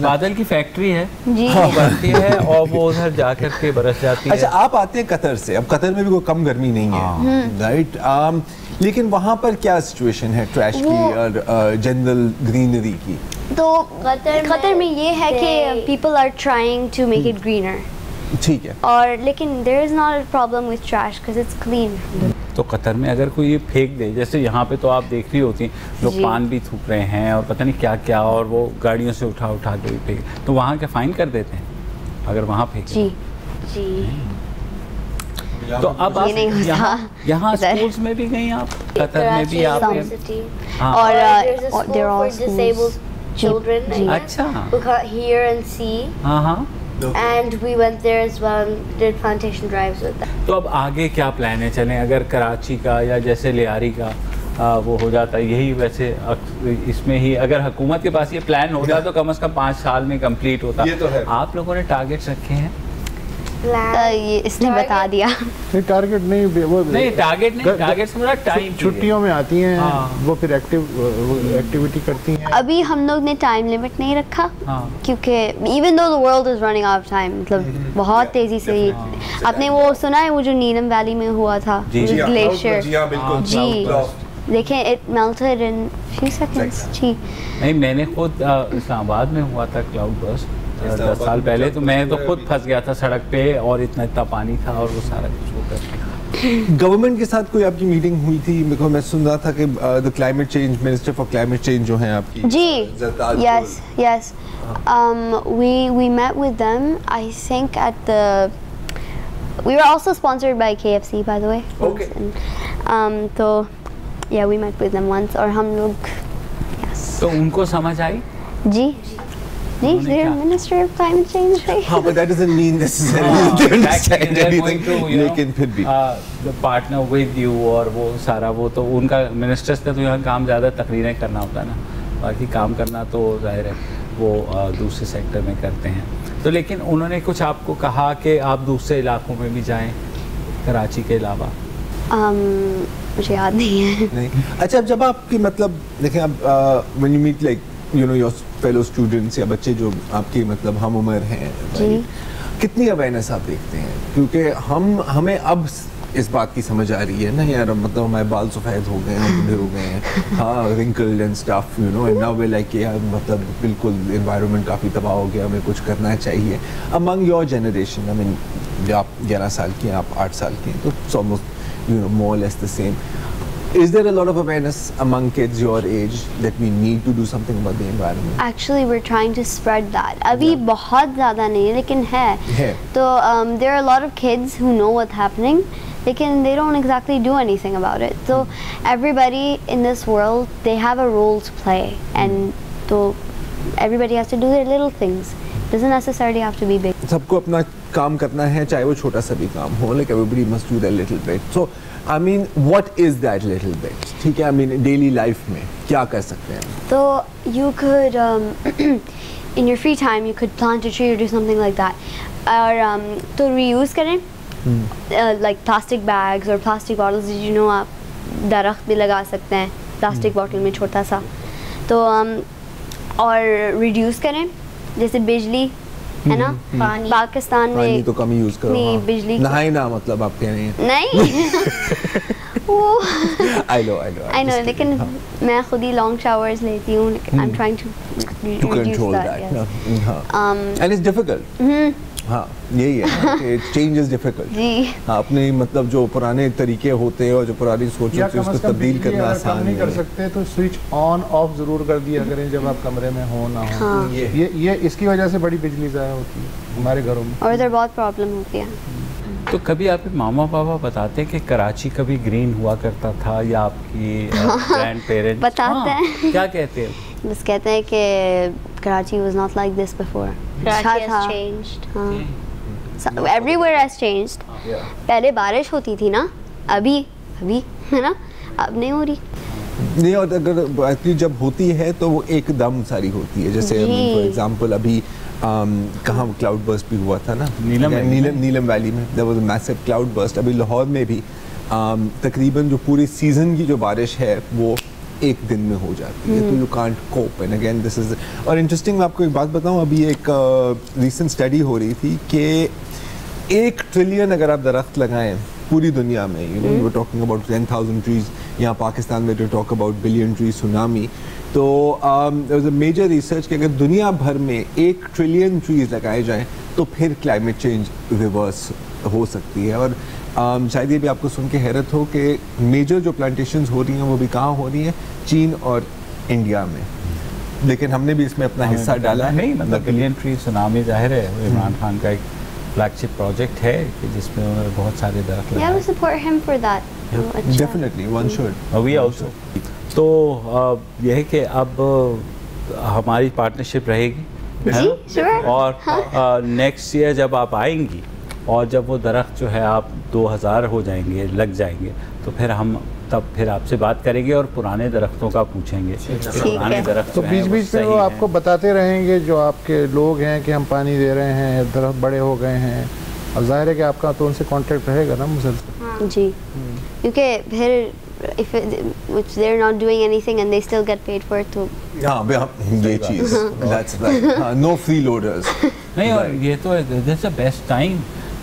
بادل کی فیکٹری ہے, جی, بنتی ہے اور وہ ادھر جا کر کے برس جاتی ہے. اچھا, آپ آتے ہیں قطر سے, اب قطر میں بھی کوئی کم گرمی نہیں ہے, رائٹ, لیکن وہاں پر کیا سچویشن ہے ٹریش کی اور جنرل گرینری کی؟ تو قطر میں یہ ہے کہ people are trying to make it greener, ٹھیک ہے, اور لیکن there is not a problem with trash because it's clean. تو قطر میں اگر کوئی یہ پھینک دے, جیسے یہاں پہ تو آپ دیکھ رہی ہوتی ہیں لوگ پان بھی تھوک رہے ہیں اور پتہ نہیں کیا کیا, اور وہ گاڑیوں سے اٹھا کے بھی پھینک, تو وہاں کیا فائن کر دیتے ہیں اگر وہاں پھینک؟ جی تو اب آپ یہاں اسکولز میں بھی گئی آپ, قطر میں بھی آپ نے؟ اور disabled children اچھا who can't hear and see. And we went there as well and did plantation drives with them. تو اب آگے کیا پلان ہے, چلیں اگر کراچی کا یا جیسے لیاری کا وہ ہو جاتا ہے, یہی ویسے اس میں ہی اگر حکومت کے پاس یہ پلان ہو جاتا تو کم از کم 5 سال میں کمپلیٹ ہوتا. آپ لوگوں نے ٹارگیٹس رکھے ہیں؟ یہ اس نے بتا دیا. ٹارگیٹ نہیں, وہ نہیں ٹارگیٹ نہیں, ٹارگیٹ سے مراد ٹائم, چھٹیوں میں آتی ہیں وہ پھر ایکٹیویٹی کرتی ہیں. ابھی ہم لوگ نے ٹائم لمٹ نہیں رکھا کیونکہ even though the world is running out of time, مطلب بہت تیزی سے. آپ نے وہ سنا ہے وہ جو نیلم ویلی میں ہوا تھا گلیشیئر؟ جی دیکھیں it melted in few seconds. جی نہیں, میں نے خود اسلام آباد میں ہوا تھا کلاؤڈ برسٹ 10 سال پہلے, تو میں تو خود پھنس گیا تھا سڑک پہ اور اتنا پانی تھا اور وہ سارا کچھ ہو کر. گورنمنٹ کے ساتھ کوئی آپ کی میٹنگ ہوئی تھی؟ میں سن رہا تھا کہ the climate change minister for climate change جو ہیں آپ کی, جی yes we met with them. I think at the we were also sponsored by KFC by the way. Okay. تو yeah we met with them once اور ہم لوگ تو ان کو سمجھ آئی؟ جی نہیں, they're Minister of Climate Change. But that doesn't mean necessarily they understand anything. لیکن پھر بھی پارٹنر ود یو اور وہ سارا, وہ تو ان کا منسٹرز کا تو یہاں کام زیادہ تقریریں کرنا ہوتا ہے نا, باقی کام کرنا تو ظاہر ہے وہ دوسرے سیکٹر میں کرتے ہیں. تو لیکن انہوں نے کچھ آپ کو کہا کہ آپ دوسرے علاقوں میں بھی جائیں کراچی کے علاوہ؟ مجھے یاد نہیں ہے. اچھا, جب آپ کی مطلب دیکھیں اب when you meet like you know your fellow students یا بچے جو آپ کی مطلب ہم عمر ہیں, کتنی اویئرنیس آپ دیکھتے ہیں؟ کیونکہ ہمیں اب اس بات کی سمجھ آ رہی ہے نا یار, مطلب ہمارے بال سفید ہو گئے ہیں, بوڑھے ہو گئے ہیں, ہاں wrinkled and stuff you know, and now we like کہ مطلب بالکل انوائرمنٹ کافی تباہ ہو گیا, ہمیں کچھ کرنا چاہیے. امنگ یور جنریشن, آئی مین جو آپ 11 سال کی ہیں, آپ 8 سال کی ہیں, تو it's almost you know more less the same. Is there a lot of awareness among kids your age that we need to do something about the environment? Actually we're trying to spread that. ابھی بہت زیادہ نہیں لیکن ہے. تو there are a lot of kids who know what's happening لیکن they don't exactly do anything about it. So everybody in this world they have a role to play and so everybody has to do their little things. Doesn't necessarily have to be big. سب کو اپنا کام کرنا ہے, چاہے وہ چھوٹا سا بھی کام ہو, like everybody must do their little bit. So I mean, what is that little bit? ٹھیک ہے, I mean daily life میں کیا کر سکتے ہیں؟ تو you could in your free time you could plant a tree or do something like that. اور تو reuse کریں, like plastic bags or plastic bottles. Did you know آپ درخت بھی لگا سکتے ہیں پلاسٹک بوٹل میں چھوٹا سا. تو اور reduce کریں, جیسے بجلی ہے نا, پاکستان میں تو کم یوز کرو, بجلی نہائے نا, مطلب آپ کہہ رہے ہیں نہیں I know, لیکن میں خود ہی لانگ شاورز لیتی ہوں. I'm trying to control that. And it's difficult. ہاں یہی ہے, change is difficult. جی ہاں, اپنے مطلب جو پرانے طریقے ہوتے ہیں اور جو پرانی سوچ ہوتی ہے اس کو تبدیل کرنا آسان نہیں کر سکتے, تو سوئچ آن آف ضرور کر دیا کریں جب آپ کمرے میں ہو نہ ہو. یہ اس کی وجہ سے بڑی بجلی ضائع ہوتی ہے ہمارے گھروں میں, اور ادھر بہت پرابلم ہوتی ہے. تو کبھی آپ کے ماما پاپا بتاتے ہیں کہ کراچی کبھی گرین ہوا کرتا تھا, یا آپ کی گرینڈ پیرنٹس بتاتے ہیں؟ کیا کہتے ہیں؟ بس کہتے ہیں کہ Karachi was not like this before. Karachi has changed. Everywhere has changed. پہلے بارش ہوتی تھی نا, ابھی ہے نا, اب نہیں ہو رہی. نہیں, اور اگر جب ہوتی ہے تو وہ ایک دم ساری ہوتی ہے. جیسے فار ایگزامپل ابھی کہاں کلاؤڈ برسٹ بھی ہوا تھا نا, نیلم ویلی میں there was a massive cloud burst. ابھی لاہور میں بھی تقریباً جو پوری سیزن کی جو بارش ہے وہ ایک دن میں ہو جاتی ہے, تو you can't cope. And again this is, اور انٹرسٹنگ میں آپ کو ایک بات بتاؤں, ابھی ایک ریسنٹ اسٹڈی ہو رہی تھی کہ 1 ٹریلین اگر آپ درخت لگائیں پوری دنیا میں, you know you talking about 10,000 trees, یہاں پاکستان میں to talk about billion trees tsunami. تو there was a major research کہ اگر دنیا بھر میں 1 ٹریلین ٹریز لگائے جائیں تو پھر کلائمیٹ چینج ریورس ہو سکتی ہے. اور شاید یہ بھی آپ کو سن کے حیرت ہو کہ میجر جو پلانٹیشنز ہو رہی ہیں وہ بھی کہاں ہو رہی ہیں؟ چین اور انڈیا میں. لیکن ہم نے بھی اس میں اپنا حصہ ڈالا ہے. نہیں مطلب بلین ٹری سونامی ظاہر ہے عمران خان کا ایک فلیگ شپ پروجیکٹ ہے کہ جس میں انہوں نے بہت سارے درخت لگائے. Yeah, we support him for that. Definitely one should. We also. تو یہ ہے کہ اب ہماری پارٹنرشپ رہے گی جی sure. اور نیکسٹ ایئر جب آپ آئیں گی اور جب وہ درخت جو ہے آپ 2000 ہو جائیں گے لگ جائیں گے تو پھر ہم تب پھر آپ سے بات کریں گے اور پرانے درختوں کا پوچھیں گے. پرانے درخت تو بیچ بیچ میں وہ آپ کو بتاتے رہیں گے جو آپ کے لوگ ہیں کہ ہم پانی دے رہے ہیں, درخت بڑے ہو گئے ہیں, اور ظاہر ہے کہ آپ کا تو ان سے کانٹیکٹ رہے گا نا مسلسل. جی کیونکہ پھر if which they're not doing anything and they still get paid for it too. ہاں یہ چیز that's right. No freeloaders. نہیں, اور یہ تو that's the best time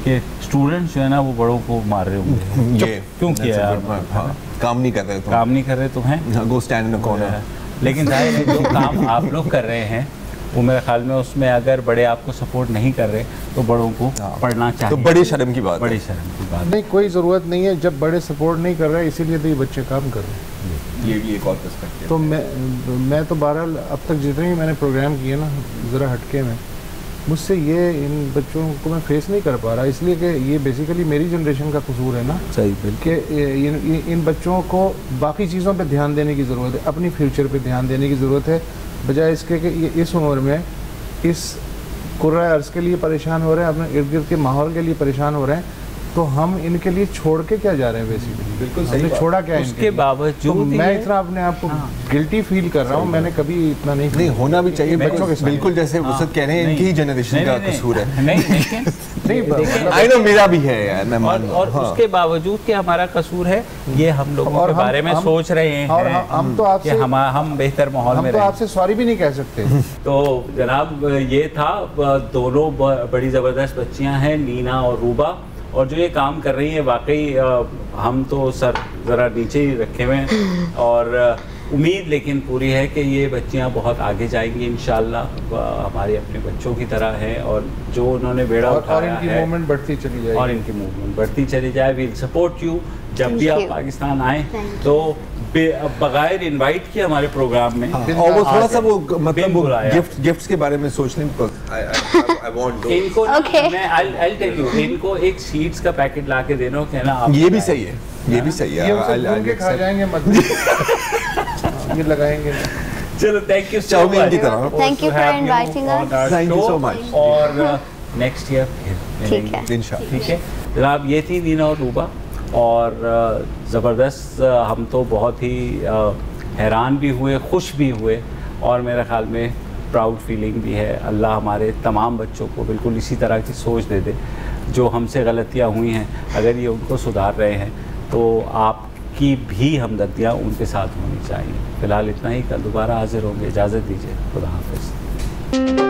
کہ اسٹوڈنٹس جو ہے نا وہ بڑوں کو مار رہے ہوں گے. کیوں کیا کام نہیں کر رہے تو کام نہیں کر رہے تو ہیں گو اسٹینڈ ان کارنر. لیکن ظاہر ہے جو کام آپ لوگ کر رہے ہیں وہ میرے خیال میں اس میں اگر بڑے آپ کو سپورٹ نہیں کر رہے تو بڑوں کو پڑھنا چاہیے. تو بڑی شرم کی بات, بڑی شرم کی بات. نہیں کوئی ضرورت نہیں ہے, جب بڑے سپورٹ نہیں کر رہے اسی لیے تو یہ بچے کام کر رہے ہیں. یہ بھی ایک اور پرسپیکٹیو. تو میں تو بہرحال اب تک جتنے بھی میں نے پروگرام کیے نا ذرا ہٹکے میں, مجھ سے یہ ان بچوں کو میں فیس نہیں کر پا رہا, اس لیے کہ یہ بیسیکلی میری جنریشن کا قصور ہے نا. صحیح بالکل. کہ ان بچوں کو باقی چیزوں پہ دھیان دینے کی ضرورت ہے, اپنی فیوچر پہ دھیان دینے کی ضرورت ہے, بجائے اس کے کہ یہ اس عمر میں اس قرۂ ارض کے لیے پریشان ہو رہے ہیں, اپنے ارد گرد کے ماحول کے لیے پریشان ہو رہے ہیں. تو ہم ان کے لیے چھوڑ کے کیا جا رہے ہیں بیسیکلی؟ بالکل صحیح. چھوڑا کیا اس کے باوجود میں اتنا اپنے آپ کو گلٹی فیل کر رہا ہوں, میں نے کبھی اتنا نہیں ہونا بھی چاہیے بچوں کے. بالکل جیسے وسعت کہہ رہے ہیں ان کی ہی جنریشن کا قصور ہے. نہیں میرا بھی ہے یار, میں مان. اور اس کے باوجود کہ ہمارا قصور ہے یہ ہم لوگوں کے بارے میں سوچ رہے ہیں ہم تو آپ سے ہم بہتر ماحول میں رہیں. آپ سے سوری بھی نہیں کہہ سکتے. تو جناب یہ تھا, دونوں بڑی زبردست بچیاں ہیں نینا اور روبا, اور جو یہ کام کر رہی ہیں واقعی ہم تو سر ذرا نیچے ہی رکھے ہوئے ہیں, اور امید لیکن پوری ہے کہ یہ بچیاں بہت آگے جائیں گی انشاءاللہ. ہمارے اپنے بچوں کی طرح ہے, اور جو انہوں نے بیڑا اٹھایا ہے اور ان کی موومنٹ بڑھتی چلی جائے, اور ان کی موومنٹ بڑھتی چلی جائے. We'll support you. جب بھی آپ پاکستان آئیں تو بغیر انوائٹ کیے ہمارے پروگرام میں, اور وہ تھوڑا سا وہ مطلب گفٹس کے بارے میں سوچنے ان کو میں I'll tell you, ان کو ایک سیڈز کا پیکٹ لا کے دینا, کہنا یہ بھی صحیح ہے, یہ بھی صحیح ہے. یہ اسے کے کھا جائیں گے مت, یہ لگائیں گے. چلو تھینک یو سو مچ. کی طرح Thank you for inviting us. Thank you so much. اور نیکسٹ ایئر ٹھیک ہے انشاءاللہ. ٹھیک ہے جناب. یہ تھی نینا اور روبا, اور زبردست. ہم تو بہت ہی حیران بھی ہوئے, خوش بھی ہوئے, اور میرے خیال میں پراؤڈ فیلنگ بھی ہے. اللہ ہمارے تمام بچوں کو بالکل اسی طرح کی سوچ دے دے. جو ہم سے غلطیاں ہوئی ہیں اگر یہ ان کو سدھار رہے ہیں تو آپ کی بھی ہمدردیاں ان کے ساتھ ہونی چاہیے. فی الحال اتنا ہی, کل دوبارہ حاضر ہوں گے. اجازت دیجیے, خدا حافظ.